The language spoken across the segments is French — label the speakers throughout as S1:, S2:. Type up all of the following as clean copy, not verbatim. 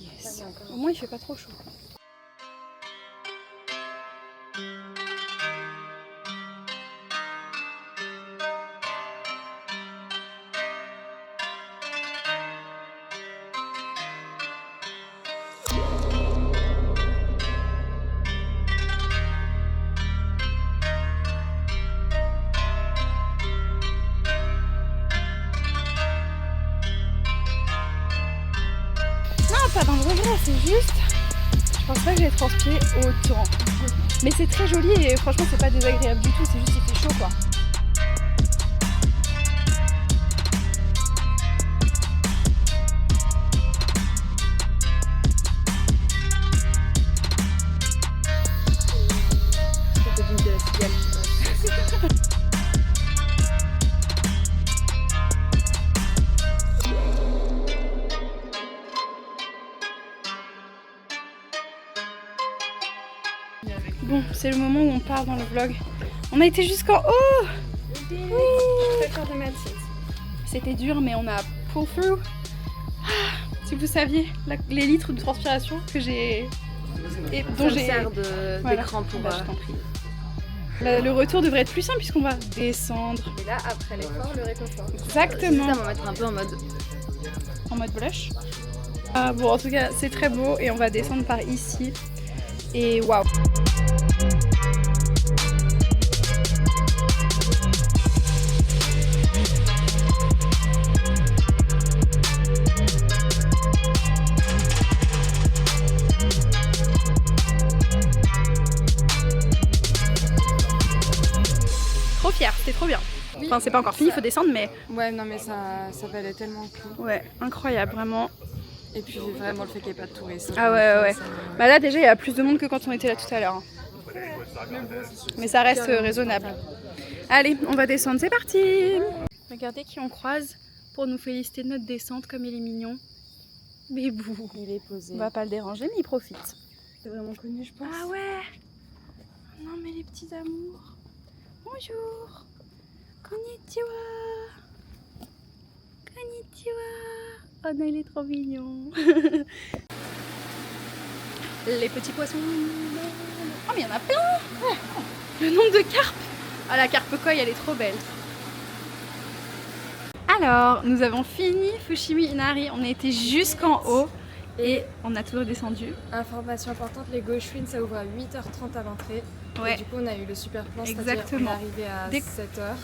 S1: Yes. Au moins il fait pas trop chaud. Pas dans le regret, c'est juste, je pense pas que j'ai transpiré autant. Mais c'est très joli et franchement c'est pas désagréable du tout, c'est juste qu'il fait chaud quoi. C'était une de la cigale. Bon, c'est le moment où on part dans le vlog. On a été jusqu'en haut. Oui. Très fière de Mathilde. C'était dur, mais on a pull through. Si vous saviez les litres de transpiration que j'ai et dont j'ai
S2: d'écran pour.
S1: Bah, je t'en prie. Le retour devrait être plus simple puisqu'on va descendre.
S2: Et là, après l'effort, le réconfort.
S1: Exactement.
S2: Ça va mettre un peu
S1: en mode blush. Bon, en tout cas, c'est très beau et on va descendre par ici. Et waouh. Trop fière, c'était trop bien. Oui, enfin, c'est pas encore fini, il faut descendre, mais.
S2: Ouais, non, mais ça valait tellement le coup.
S1: Ouais, incroyable, vraiment.
S2: Et puis vraiment le fait qu'il n'y ait pas de touristes.
S1: Ah ouais. Bah là, déjà, il y a plus de monde que quand on était là tout à l'heure. Mais ça reste raisonnable. Allez, on va descendre, c'est parti. Regardez qui on croise pour nous féliciter de notre descente, comme il est mignon. Bébou.
S2: Il est posé.
S1: On va pas le déranger, mais il profite.
S2: C'est vraiment connu, je pense.
S1: Ah ouais. Non, mais les petits amours. Bonjour. Konnichiwa. Konnichiwa. Oh non, il est trop mignon. Les petits poissons. Oh, mais il y en a plein. Le nombre de carpes. Ah, la carpe koi, elle est trop belle. Alors, nous avons fini Fushimi Inari. On a été jusqu'en haut et on a tout redescendu.
S2: Information importante, les Goshuin, ça ouvre à 8h30 à l'entrée.
S1: Ouais.
S2: Et du coup, on a eu le super plan,
S1: Exactement.
S2: C'est-à-dire qu'on est arrivé à 7h.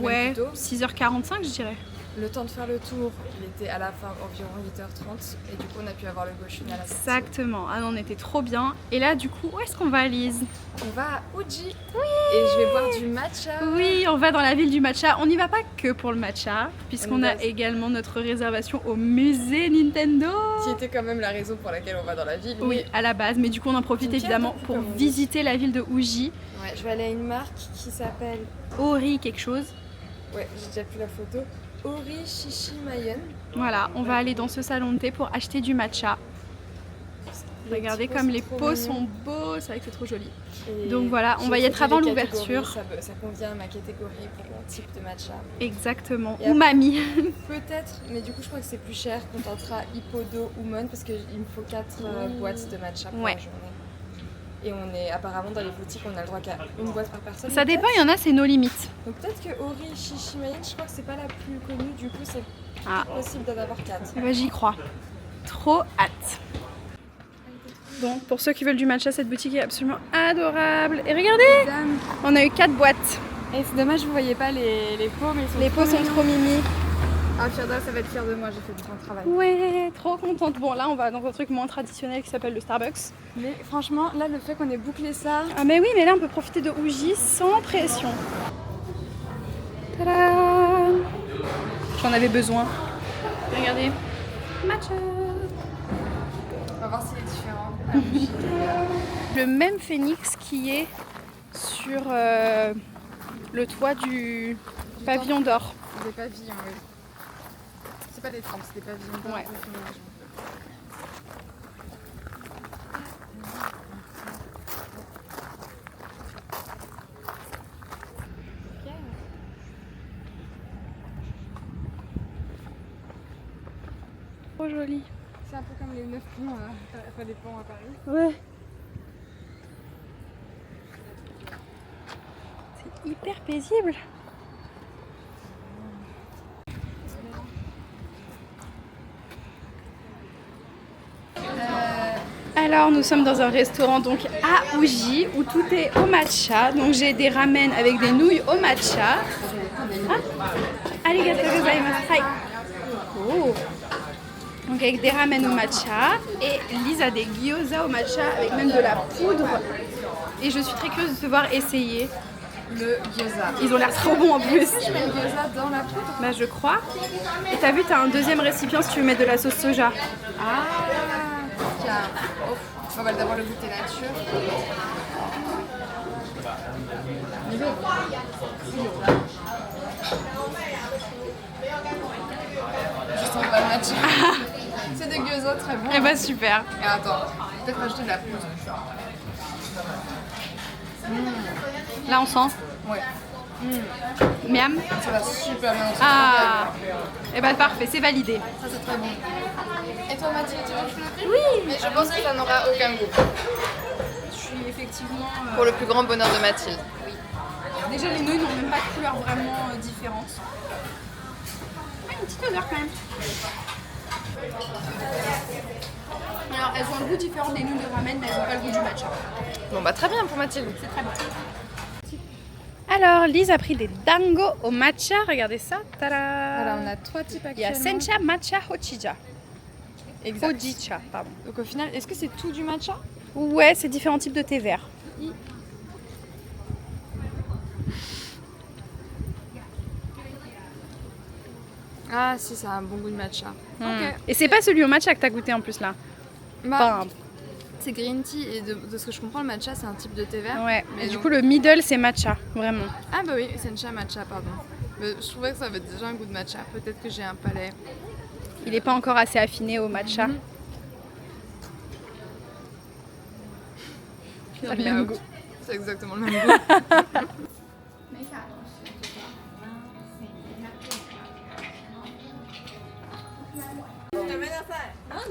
S1: Ouais, 6h45 je dirais.
S2: Le temps de faire le tour, il était à la fin environ 8h30 et du coup on a pu avoir le Goshuin à la sortie.
S1: Exactement, ah non, on était trop bien. Et là du coup, où est-ce qu'on va, Lise?
S2: On va à Uji. Oui. Et je vais boire du matcha.
S1: Oui, on va dans la ville du matcha. On n'y va pas que pour le matcha, puisqu'on a également notre réservation au musée Nintendo.
S2: Qui était quand même la raison pour laquelle on va dans la ville.
S1: Oui, à la base, mais du coup on en profite évidemment pour visiter la ville de Uji.
S2: Ouais, je vais aller à une marque qui s'appelle
S1: Ori quelque chose.
S2: Ouais, j'ai déjà plus la photo. Ori Shishimayen.
S1: Voilà, on va aller dans ce salon de thé pour acheter du matcha. Regardez comme les pots sont beaux, c'est vrai que c'est trop joli. Et donc voilà, on va y être avant l'ouverture.
S2: Ça convient à ma catégorie pour mon type de matcha.
S1: Exactement,
S2: et
S1: ou mamie.
S2: Peut-être, mais du coup je crois que c'est plus cher qu'on tentera Hippodo ou Mon parce qu'il me faut 4 boîtes de matcha pour la journée. Et on est apparemment dans les boutiques, on a le droit qu'à une boîte par personne.
S1: Ça dépend, il y en a, c'est nos limites.
S2: Donc peut-être que Ori Shishimayen, je crois que c'est pas la plus connue, du coup c'est possible d'en avoir 4.
S1: Bah, j'y crois. Trop hâte. Bon, pour ceux qui veulent du matcha, cette boutique est absolument adorable. Et regardez, on a eu 4 boîtes.
S2: Et c'est dommage, vous voyez pas les pots, mais
S1: les pots sont trop mimi.
S2: Ah, Firda, ça va être fière de moi, j'ai fait du bon travail.
S1: Ouais, trop contente. Bon, là, on va dans un truc moins traditionnel qui s'appelle le Starbucks.
S2: Mais franchement, là, le fait qu'on ait bouclé ça...
S1: Ah mais oui, mais là, on peut profiter de Uji sans pression. Tadam! J'en avais besoin. Regardez. Matcha.
S2: On va voir s'il est différent.
S1: Le même phénix qui est sur le toit du pavillon d'or.
S2: Des pavillons, oui. C'est pas des trempes, c'est des pavillons d'or.
S1: Ouais. trop joli.
S2: C'est un peu comme les 9 ponts, enfin les ponts à Paris.
S1: Ouais. C'est hyper paisible. Alors nous sommes dans un restaurant donc à Uji où tout est au matcha. Donc j'ai des ramen avec des nouilles au matcha. Arigatou gozaimasu. Hai. Oh. Donc avec des ramen au matcha et Lise a des gyoza au matcha avec même de la poudre. Et je suis très curieuse de te voir essayer.
S2: Le gyoza.
S1: Ils ont l'air trop bons en plus.
S2: Je mets le gyoza dans la poudre.
S1: Bah je crois. Et t'as vu, t'as un deuxième récipient si tu veux mettre de la sauce soja.
S2: Ah, tiens. Oh. On va d'abord le goûter nature. Je sens pas le nature. C'est des gyoza très bons.
S1: Eh bah super.
S2: Et attends, peut-être rajouter de la poudre.
S1: Là on sent.
S2: Ouais.
S1: Miam.
S2: Ça va super bien.
S1: Ah. Eh bah parfait, c'est validé.
S2: Ça c'est très bon. Et toi Mathilde, tu veux que je le fasse? Oui. Mais je pense que ça n'aura aucun goût.
S1: Je suis effectivement...
S2: Pour le plus grand bonheur de Mathilde.
S1: Oui. Déjà les nouilles n'ont même pas de couleur vraiment différente. Ah, une petite odeur quand même. Alors elles ont un goût différent des nouilles de ramen, mais elles n'ont pas le goût du matcha.
S2: Bon bah très bien pour Mathilde.
S1: C'est très bon. Alors Lise a pris des dango au matcha, regardez ça. Tada.
S2: Voilà, on a 3 types
S1: Il y a
S2: actuellement.
S1: sencha, matcha, hojicha.
S2: Exact.
S1: Hojicha, pardon.
S2: Donc au final, est-ce que c'est tout du matcha?
S1: Ouais, c'est différents types de thé vert.
S2: Ah si, ça a un bon goût de matcha. Ok.
S1: Et c'est pas celui au matcha que t'as goûté en plus là.
S2: Bah,
S1: Enfin,
S2: c'est green tea et de ce que je comprends, le matcha c'est un type de thé vert.
S1: ouais.
S2: Mais
S1: Et du
S2: donc-
S1: coup le middle c'est matcha, vraiment.
S2: Ah bah oui, sencha matcha, pardon. Mais je trouvais que ça avait déjà un goût de matcha. Peut-être que j'ai un palais.
S1: Il est pas encore assez affiné au matcha.
S2: Il
S1: a le même goût.
S2: C'est exactement le même goût.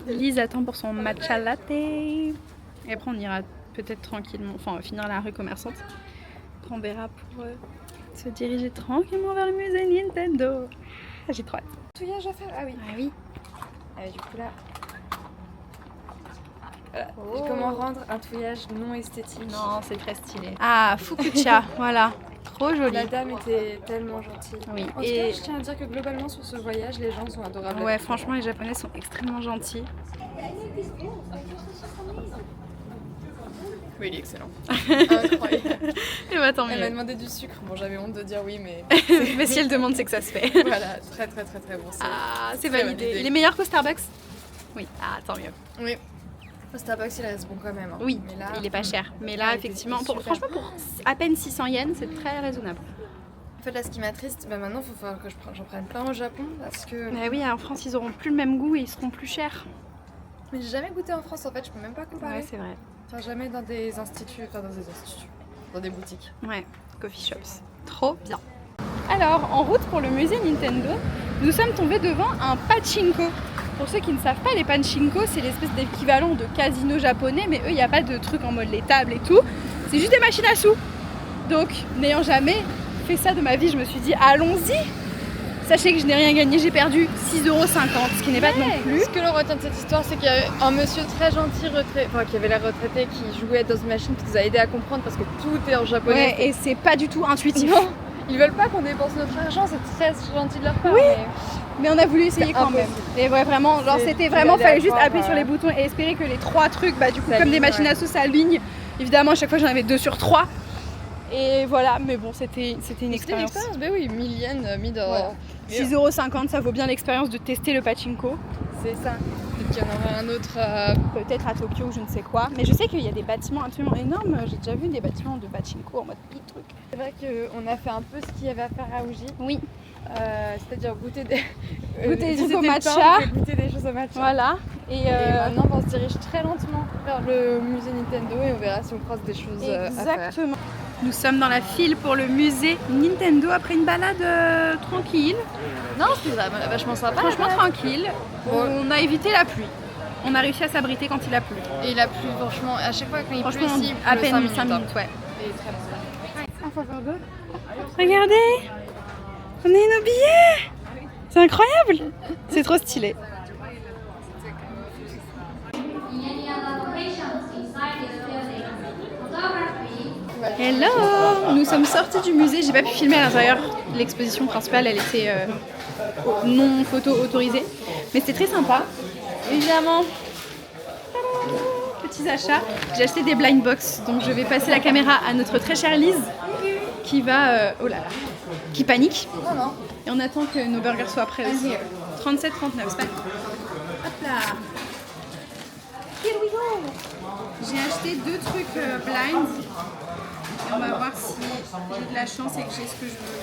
S1: Lise attend pour son matcha latte. Et après on ira peut-être tranquillement, enfin on va finir la rue commerçante. Après on verra pour se diriger tranquillement vers le musée Nintendo. Ah, j'ai trop hâte.
S2: Touillage à faire. Ah oui.
S1: Ah oui.
S2: Du coup là. Voilà.
S1: Oh.
S2: Et comment rendre un touillage non esthétique?
S1: Non, c'est très stylé. Ah, Fukucha, voilà. Trop joli.
S2: La dame était tellement gentille.
S1: Oui.
S2: En tout cas, je tiens à dire que globalement sur ce voyage, les gens sont adorables.
S1: Ouais, franchement, les Japonais sont extrêmement gentils.
S2: Oui, il est excellent. Incroyable.
S1: Et bah tant
S2: Elle m'a
S1: mieux.
S2: demandé du sucre. Bon, j'avais honte de dire oui, mais
S1: Mais si elle demande, c'est que ça se fait.
S2: voilà, très très très très bon.
S1: Ah, c'est
S2: très
S1: validé.
S2: validé.
S1: Il est meilleur qu'au Starbucks? Oui. Ah, tant mieux.
S2: Oui. Au Starbucks, il reste bon quand même. Hein.
S1: Oui,
S2: Mais là,
S1: il est pas cher. Mais là,
S2: Ah,
S1: effectivement,
S2: il était super.
S1: franchement, pour à peine 600 yens, c'est très raisonnable.
S2: En fait, là, ce qui m'attriste, bah maintenant, il faut falloir que j'en prenne plein au Japon parce que.
S1: Mais oui, en France, ils auront plus le même goût et ils seront plus chers.
S2: Mais j'ai jamais goûté en France en fait, je peux même pas comparer.
S1: Ouais, c'est vrai.
S2: Enfin, jamais dans des instituts, dans des boutiques.
S1: Ouais, coffee shops. Trop bien. Alors, en route pour le musée Nintendo, nous sommes tombés devant un pachinko. Pour ceux qui ne savent pas, les pachinko, c'est l'espèce d'équivalent de casino japonais, mais eux, il n'y a pas de truc en mode les tables et tout. C'est juste des machines à sous. Donc, n'ayant jamais fait ça de ma vie, je me suis dit, allons-y. Sachez que je n'ai rien gagné, j'ai perdu 6,50 €, ce qui n'est pas non plus.
S2: Ce que l'on retient de cette histoire, c'est qu'il y avait un monsieur très gentil qui avait l'air retraité, qui jouait dans une machine, qui nous a aidé à comprendre parce que tout est en japonais.
S1: Ouais, et c'est pas du tout intuitif.
S2: Non, ils veulent pas qu'on dépense notre argent, c'est très gentil de leur part.
S1: Oui.
S2: mais-
S1: Mais on a voulu essayer quand même. Et ouais, vraiment, genre
S2: C'est
S1: c'était
S2: tout
S1: vraiment, fallait juste
S2: aléatoire,
S1: appuyer sur les boutons et espérer que les 3 trucs, bah du coup, comme
S2: S'alignent,
S1: des machines
S2: ouais.
S1: à sous s'alignent. Évidemment, à chaque fois j'en avais 2 sur 3. Et voilà, mais bon, c'était une
S2: C'était une
S1: expérience.
S2: expérience, bah oui, 1000 yens mis dans.
S1: Voilà. 6,50 €, ça vaut bien l'expérience de tester le pachinko.
S2: C'est ça. Peut-être qu'il y en aura un autre.
S1: Peut-être à Tokyo ou je ne sais quoi. Mais je sais qu'il y a des bâtiments absolument énormes. J'ai déjà vu des bâtiments de pachinko en mode petit truc.
S2: C'est vrai qu'on a fait un peu ce qu'il y avait à faire à Uji.
S1: Oui,
S2: C'est-à-dire goûter des.
S1: Goûter des trucs
S2: visiter
S1: au
S2: le
S1: matcha.
S2: temple et goûter des choses au matcha.
S1: voilà. Et,
S2: Et maintenant, on se dirige très lentement vers le musée Nintendo et on verra si on croise des choses à faire.
S1: exactement. Nous sommes dans la file pour le musée Nintendo après une balade tranquille.
S2: Non, c'était vachement sympa.
S1: Franchement tranquille. On a évité la pluie. On a réussi à s'abriter quand il a plu.
S2: Et il a plu, franchement, à chaque fois quand il pleut
S1: Franchement,
S2: ici,
S1: à peine 5 minutes, ouais. Regardez, on a nos billets. C'est incroyable. C'est trop stylé. Hello! Nous sommes sortis du musée, j'ai pas pu filmer à l'intérieur. L'exposition principale, elle était non photo autorisée. Mais c'était très sympa. Évidemment, petits achats. J'ai acheté des blind box, donc je vais passer la caméra à notre très chère Lise qui va, oh là là, qui panique. Et on attend que nos burgers soient prêts aussi. 37,39, c'est pas... Hop là! Here we go! J'ai acheté 2 trucs blind. Et on va voir si j'ai de la chance et que j'ai ce que je veux.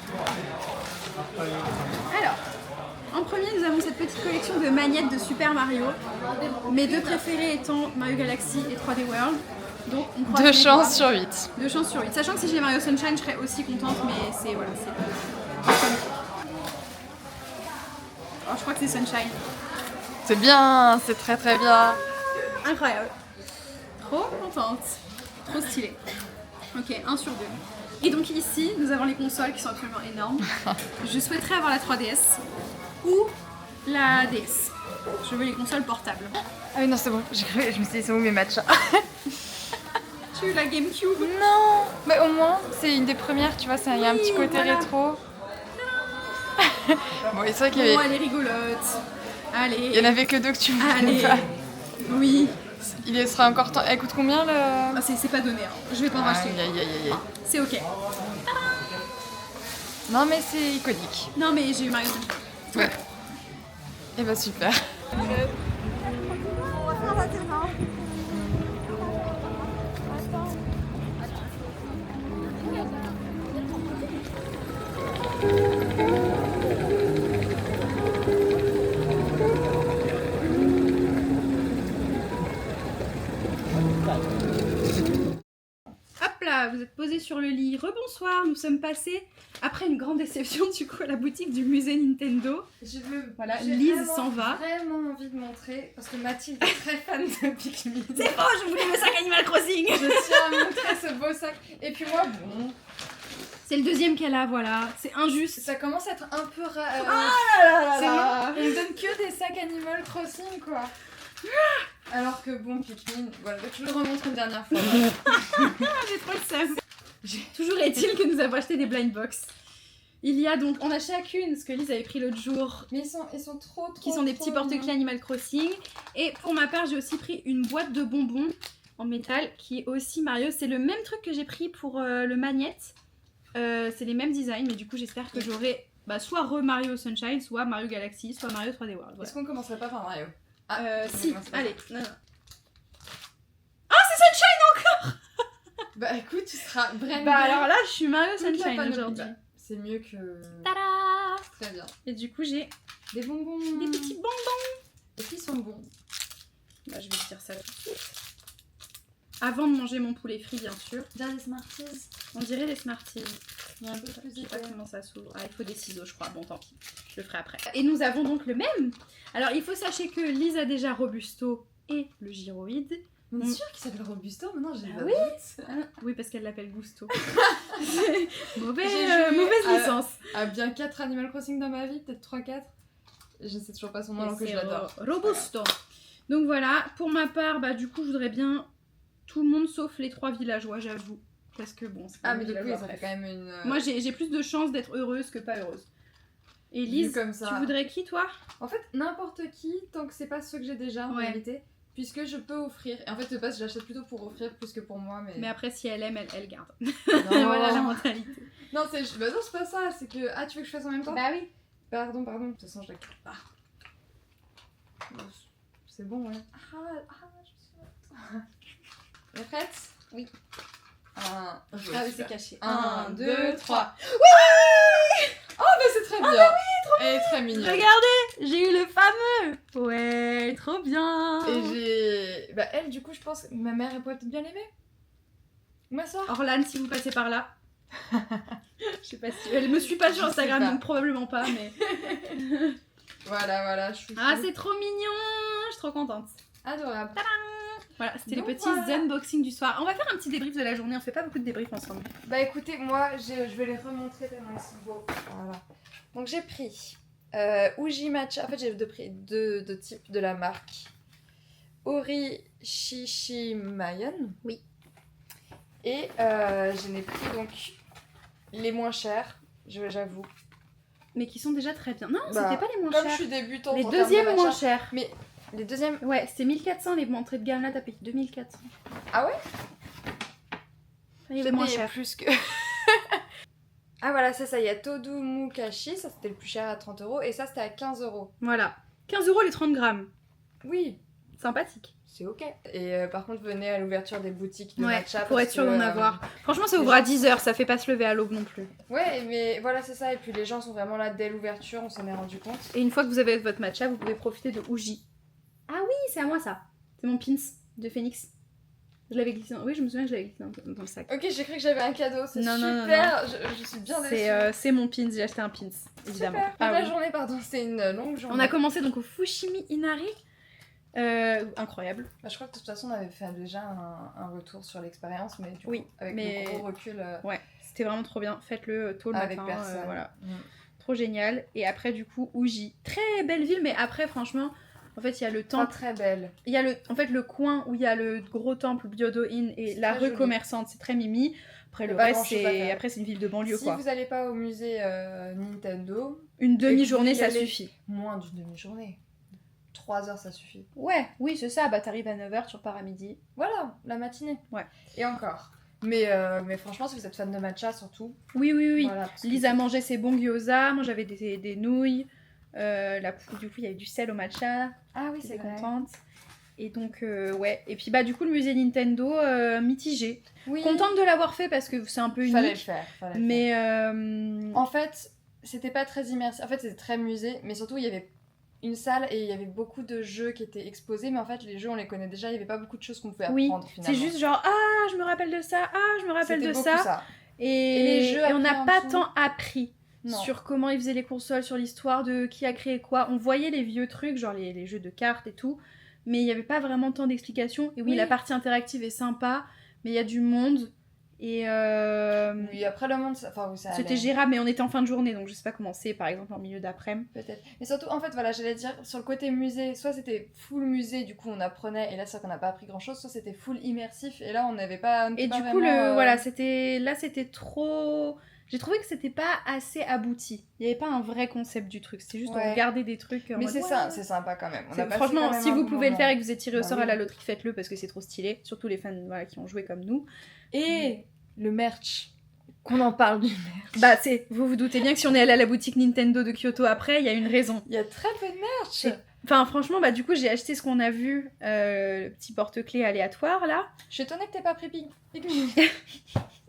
S1: Alors, en premier, nous avons cette petite collection de magnettes de Super Mario. Mes 2 préférés étant Mario Galaxy et 3D World. Donc, on croise
S2: 2
S1: les
S2: chances
S1: doigts.
S2: sur 8.
S1: 2 chances sur 8. Sachant que si j'ai Mario Sunshine, je serais aussi contente, mais c'est voilà, c'est comme ça. Oh, je crois que c'est Sunshine.
S2: C'est bien, c'est très très bien.
S1: Incroyable. Trop contente. Trop stylé. Ok, 1 sur 2. Et donc ici, nous avons les consoles qui sont absolument énormes. Je souhaiterais avoir la 3DS ou la DS. Je veux les consoles portables.
S2: Ah oui, non, c'est bon, je me suis dit, c'est où mes matchs?
S1: Tu veux la GameCube?
S2: Non, mais au moins, c'est une des premières, tu vois, il y a un petit côté
S1: voilà.
S2: rétro. Bon, et c'est vrai qu'il y
S1: Oh,
S2: avait...
S1: elle est rigolote. Allez.
S2: Il y en avait que 2 que tu voulais
S1: Allez.
S2: pas.
S1: Oui.
S2: Il sera encore temps. Elle coûte combien le...
S1: Ah, c'est pas donné, hein. Je vais pas en racheter.
S2: Aïe, aïe, aïe, aïe.
S1: C'est ok.
S2: Non, mais c'est iconique.
S1: Non, mais j'ai eu Mario Sunshine.
S2: Ouais. Et bah super.
S1: Hop là, vous êtes posé sur le lit. Rebonsoir, nous sommes passés, après une grande déception du coup, à la boutique du musée Nintendo. Voilà, Lise s'en va.
S2: J'ai vraiment envie de montrer, parce que Mathilde est très fan de Pikmin.
S1: C'est faux, je voulais le sac Animal Crossing.
S2: Je tiens à montrer ce beau sac. Et puis moi, bon...
S1: C'est le 2e qu'elle a, voilà. C'est injuste.
S2: Ça commence à être un peu rare.
S1: C'est
S2: long.
S1: long.
S2: On me donne que des sacs Animal Crossing, quoi. Alors que bon, Pikmin, voilà, je le remontre une dernière fois.
S1: J'ai trop le seum. Toujours est-il que nous avons acheté des blind box. Il y a donc, on a chacune ce que Lise avait pris l'autre jour,
S2: Mais ils sont trop
S1: qui sont des petits porte-clés Animal Crossing. Et pour ma part, j'ai aussi pris une boîte de bonbons en métal qui est aussi Mario. C'est le même truc que j'ai pris pour le magnette. C'est les mêmes designs, mais du coup, j'espère que j'aurai soit Mario Sunshine, soit Mario Galaxy, soit Mario 3D World. Voilà.
S2: Est-ce qu'on commencerait pas par Mario?
S1: Si,
S2: commence pas.
S1: allez. Non. Ah, c'est Sunshine!
S2: Bah écoute, tu seras vraiment.
S1: Bah alors là, je suis Mario
S2: toute la
S1: Sunshine
S2: panoplie.
S1: aujourd'hui.
S2: Bah, c'est mieux que.
S1: Tada!
S2: Très bien.
S1: Et du coup, j'ai
S2: Des bonbons.
S1: des petits bonbons.
S2: Et qui sont bons.
S1: Bah, je vais te dire ça tout de suite. Avant de manger mon poulet frit, bien sûr.
S2: Bien des Smarties.
S1: On dirait les Smarties.
S2: Il y a un peu plus
S1: Je sais pas comment ça s'ouvre. Ah, il faut des ciseaux, je crois. Bon, tant pis. Je le ferai après. Et nous avons donc le même. Alors, il faut sachez que Lise a déjà Robusto et le gyroïde.
S2: On est sûr qu'il s'appelle Robusto? Maintenant, j'ai
S1: Ah
S2: oui.
S1: Oui, parce qu'elle l'appelle Gusto.
S2: J'ai
S1: Mauvaise
S2: joué
S1: licence.
S2: À bien 4 Animal Crossing dans ma vie, peut-être 3-4. Je sais toujours pas son nom alors que je l'adore.
S1: Robusto. Donc voilà, pour ma part, bah du coup, je voudrais bien tout le monde sauf les 3 villageois, j'avoue. Parce que bon, c'est pas
S2: Ah,
S1: les
S2: mais du coup,
S1: villageois,
S2: ça fait
S1: bref.
S2: quand même une.
S1: Moi, j'ai plus de chances d'être heureuse que pas heureuse. Et Lise,
S2: comme ça.
S1: tu voudrais qui, toi?
S2: En fait, n'importe qui, tant que c'est pas ceux que j'ai déjà en
S1: Ouais.
S2: réalité, puisque je peux offrir. Et en fait, de base, je l'achète plutôt pour offrir plus que pour moi. Mais
S1: Mais après, si elle aime, elle garde.
S2: non.
S1: Voilà la mentalité.
S2: Non, bah non, c'est pas ça. C'est que. Ah, tu veux que je fasse en même temps?
S1: Bah oui.
S2: Pardon. De toute façon, je la quitte pas. C'est bon, ouais. Je suis T'es prête?
S1: Oui.
S2: Ah oui,
S1: c'est caché.
S2: 1, 2, 3.
S1: Oui!
S2: Oh, bah c'est très bien. Elle est très mignonne.
S1: Regardez, j'ai eu le fameux. Ouais, trop bien.
S2: Et j'ai. Bah, elle, du coup, je pense que ma mère, elle pourrait peut-être bien l'aimer. Ma soeur.
S1: Orlan, si vous passez par là. Je sais pas si... Elle me suit pas sur Instagram, donc probablement pas, mais...
S2: Voilà, chouchou.
S1: Ah, c'est trop mignon. Je suis trop contente.
S2: Adorable.
S1: Voilà, c'était les
S2: Donc
S1: petits unboxings du soir. On va faire un petit débrief de la journée, on fait pas beaucoup de débriefs ensemble.
S2: Bah écoutez, moi je vais les remontrer tellement ils sont beaux. Voilà. Donc j'ai pris Uji Matcha, en fait j'ai deux types de la marque. Ori Shishimayan.
S1: Oui.
S2: Et j'en ai pris donc les moins chers, j'avoue.
S1: Mais qui sont déjà très bien. Non,
S2: Bah,
S1: c'était pas les moins
S2: comme
S1: chers.
S2: je suis débutante
S1: Les
S2: en termes de
S1: deuxièmes moins
S2: matcha.
S1: chers.
S2: Mais les deuxièmes...
S1: Ouais, c'était 1400 les entrées de gamme là, t'as payé 2400.
S2: Ah ouais?
S1: Il y avait moins
S2: payé
S1: cher.
S2: plus que... Ah voilà, c'est ça, il y a Todo Mukashi, ça c'était le plus cher à 30 € et ça c'était à 15 €.
S1: Voilà. 15€ les 30 grammes.
S2: Oui,
S1: Sympathique.
S2: c'est ok. Et par contre, venez à l'ouverture des boutiques de
S1: Ouais,
S2: matcha.
S1: pour
S2: parce
S1: être sûr
S2: que,
S1: d'en avoir. Franchement, ça
S2: les
S1: ouvre à
S2: gens-
S1: 10h, ça fait pas se lever à l'aube non plus.
S2: Ouais, mais voilà, c'est ça. Et puis les gens sont vraiment là dès l'ouverture, on s'en est rendu compte.
S1: Et une fois que vous avez votre matcha, vous pouvez profiter de Uji. Ah oui, c'est à moi ça. C'est mon pins de Phoenix. Je l'avais glissé. Oui, je me souviens que je l'avais glissé dans le sac.
S2: Ok, j'ai cru que j'avais un cadeau, c'est
S1: Non, non,
S2: super. Je suis bien déçue.
S1: C'est mon pins, j'ai acheté un pins, évidemment.
S2: Super.
S1: Ah
S2: La
S1: oui.
S2: journée, pardon, c'est une longue journée.
S1: On a commencé donc au Fushimi Inari. Incroyable.
S2: Bah, je crois que de toute façon, on avait fait déjà un retour sur l'expérience, mais du coup,
S1: Oui,
S2: avec
S1: mais-
S2: le gros recul
S1: Ouais, c'était vraiment trop bien. Faites-le tôt le
S2: avec
S1: matin.
S2: personne.
S1: Voilà.
S2: Mm.
S1: Trop génial. Et après, du coup, Uji. Très belle ville, mais après, franchement, en fait, il y a le
S2: Pas
S1: temple.
S2: très belle.
S1: Il y a le coin où il y a le gros temple Byodo-in et
S2: C'est
S1: la
S2: très
S1: rue
S2: joli.
S1: commerçante, c'est très mimi. Après,
S2: Y a
S1: le
S2: pas
S1: reste,
S2: grand-chose à faire.
S1: après, c'est une ville de banlieue,
S2: Si
S1: quoi.
S2: vous n'allez pas au musée Nintendo,
S1: Une demi-journée,
S2: et que
S1: ça
S2: vous y allez-
S1: suffit.
S2: moins d'une demi-journée. 3 heures, ça suffit.
S1: Ouais, oui, c'est ça. Bah, t'arrives à 9h, tu repars à midi.
S2: Voilà, la matinée.
S1: Ouais.
S2: Et encore. Mais franchement, si vous êtes fan de matcha, surtout.
S1: Oui, oui, oui.
S2: Voilà, parce que
S1: Lise a mangé ses bons gyoza. Moi, j'avais des nouilles. Du coup, il y avait du sel au matcha.
S2: Ah oui,
S1: J'étais
S2: c'est vrai.
S1: contente. Et donc, ouais. Et puis, bah, du coup, le musée Nintendo, mitigé.
S2: Oui,
S1: Contente de l'avoir fait parce que c'est un peu
S2: fallait le
S1: unique.
S2: faire.
S1: Mais.
S2: En fait, c'était pas très immersif. En fait, c'était très musée, mais surtout, il y avait une salle et il y avait beaucoup de jeux qui étaient exposés, mais en fait, les jeux, on les connaît déjà. Il y avait pas beaucoup de choses qu'on pouvait
S1: Oui,
S2: apprendre finalement.
S1: c'est juste genre, ah, je me rappelle de ça, ah, je me rappelle
S2: C'était
S1: de
S2: beaucoup
S1: ça. Et
S2: les jeux
S1: et on n'a
S2: après, en
S1: pas
S2: dessous.
S1: tant appris
S2: Non.
S1: sur comment ils faisaient les consoles, sur l'histoire de qui a créé quoi. On voyait les vieux trucs, genre les jeux de cartes et tout, mais il n'y avait pas vraiment tant d'explications. Et oui,
S2: Oui.
S1: la partie interactive est sympa, mais il y a du monde. Et
S2: Oui, après le monde, enfin, oui, ça
S1: c'était
S2: allait.
S1: gérable, mais on était en fin de journée, donc je sais pas comment c'est, par exemple, en milieu d'après-midi.
S2: Peut-être. Mais surtout, en fait, voilà, j'allais dire, sur le côté musée, soit c'était full musée, du coup on apprenait, et là c'est vrai qu'on n'a pas appris grand chose, soit c'était full immersif, et là on n'avait pas. on était
S1: Et
S2: pas
S1: du coup,
S2: vraiment,
S1: voilà, c'était trop. J'ai trouvé que c'était pas assez abouti. Il n'y avait pas un vrai concept du truc. C'était juste
S2: Ouais.
S1: regarder des trucs. En
S2: Mais
S1: mode,
S2: c'est
S1: ouais,
S2: ça,
S1: ouais.
S2: c'est sympa quand même. On
S1: C'est-
S2: a passé
S1: Franchement,
S2: quand même
S1: si
S2: un
S1: vous
S2: bon
S1: pouvez le
S2: moment.
S1: faire et que vous êtes tiré au
S2: Bah
S1: sort
S2: oui.
S1: à la loterie, faites-le parce que c'est trop stylé. Surtout les fans voilà, qui ont joué comme nous.
S2: Et le merch, qu'on en parle du merch.
S1: Bah, vous vous doutez bien que si on est allé à la boutique Nintendo de Kyoto après, il y a une raison.
S2: Il y a très peu de merch.
S1: C'est- Enfin, franchement, bah, du coup, j'ai acheté ce qu'on a vu, le petit porte-clés aléatoire là.
S2: Je suis étonnée que t'aies pas pris Pikmin.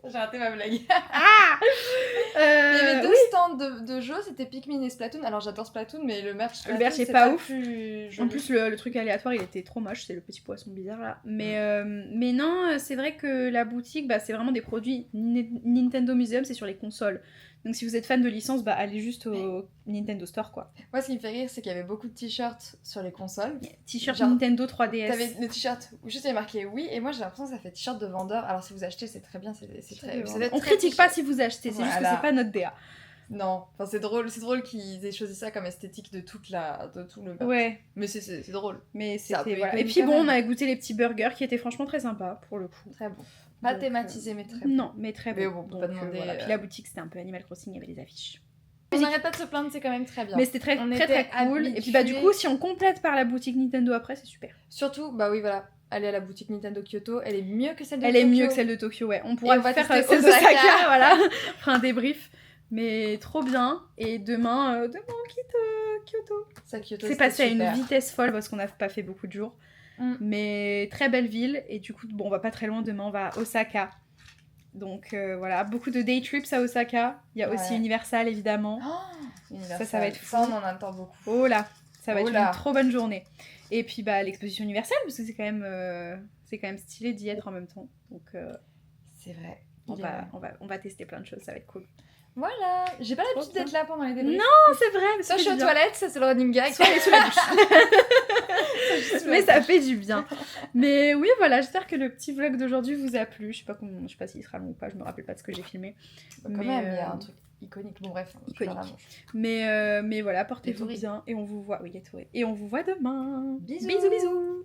S2: J'ai raté ma blague. Il y avait deux
S1: oui.
S2: stands de jeux, c'était Pikmin et Splatoon. Alors j'adore Splatoon, mais le merch Splatoon,
S1: merch est
S2: c'est
S1: pas ouf.
S2: plus joli.
S1: En plus, le truc aléatoire, il était trop moche, c'est le petit poisson bizarre là. Mais non, c'est vrai que la boutique, bah, c'est vraiment des produits Nintendo Museum, c'est sur les consoles. Donc si vous êtes fan de licence, bah, allez juste au Nintendo Store quoi.
S2: Moi, ce qui me fait rire, c'est qu'il y avait beaucoup de t-shirts sur les consoles.
S1: T-shirt
S2: Genre,
S1: Nintendo 3DS.
S2: T'avais le t-shirt où juste il y avait marqué oui, et moi j'ai l'impression que ça fait t-shirt de vendeur. Alors si vous achetez, c'est très bien, c'est très. ça doit être
S1: On
S2: très
S1: critique pas
S2: t-shirt.
S1: si vous achetez, c'est juste que
S2: Voilà.
S1: c'est pas notre DA.
S2: Non, enfin c'est drôle qu'ils aient choisi ça comme esthétique de tout le.
S1: Ouais,
S2: Mais c'est drôle.
S1: mais
S2: C'est un peu
S1: c'était voilà. Et
S2: iconique
S1: puis
S2: quand
S1: bon, on
S2: même.
S1: a goûté les petits burgers qui étaient franchement très sympas pour le coup.
S2: Très bon. Pas
S1: Donc,
S2: thématisé, mais très bon.
S1: Non, mais très
S2: Mais
S1: bon.
S2: bon, on peut
S1: Donc,
S2: pas demander,
S1: voilà. Puis la boutique, c'était un peu Animal Crossing, il y avait des affiches.
S2: On n'arrête pas de se plaindre, c'est quand même très bien.
S1: Mais c'était très
S2: On
S1: très
S2: était
S1: très cool. Et puis bah du
S2: habitués.
S1: coup, si on complète par la boutique Nintendo après, c'est super.
S2: Surtout, bah oui, voilà. Aller à la boutique Nintendo Kyoto, elle est mieux que celle de
S1: Elle
S2: Tokyo.
S1: est mieux que celle de Tokyo, ouais. On pourra
S2: Et on va
S1: faire
S2: tester
S1: celle
S2: Osaka.
S1: d'Osaka, voilà. On fera un débrief. Mais trop bien. Et demain, on quitte Kyoto.
S2: Ça, Kyoto,
S1: C'est
S2: c'était
S1: passé à une
S2: super.
S1: vitesse folle parce qu'on n'a pas fait beaucoup de jours.
S2: Mm.
S1: Mais très belle ville. Et du coup, bon, on va pas très loin. Demain, on va à Osaka. Donc voilà, beaucoup de day trips à Osaka. Il y a aussi
S2: Ouais.
S1: Universal, évidemment.
S2: Oh, Universal.
S1: Ça va être
S2: Ça,
S1: fou.
S2: on en attend beaucoup.
S1: Oh là, ça va
S2: Oh
S1: être
S2: là.
S1: une trop bonne journée. Et puis bah l'exposition universelle parce que c'est quand même stylé d'y être en même temps. Donc
S2: C'est vrai.
S1: On va tester plein de choses, ça va être cool.
S2: Voilà, j'ai pas l'habitude d'être là pendant les débriefs.
S1: Non, c'est vrai. Mais
S2: soit je suis aux toilettes, ça c'est le running gag.
S1: Soit elle est sous la douche. Mais ça fait du bien. Mais oui, voilà, j'espère que le petit vlog d'aujourd'hui vous a plu. Je sais pas s'il sera long ou pas, je me rappelle pas de ce que j'ai filmé.
S2: Quand même, il y a un truc iconique. Bon bref,
S1: iconique. Mais voilà, portez-vous bien et on vous voit. Oui, et on vous voit demain.
S2: Bisous.
S1: Bisous.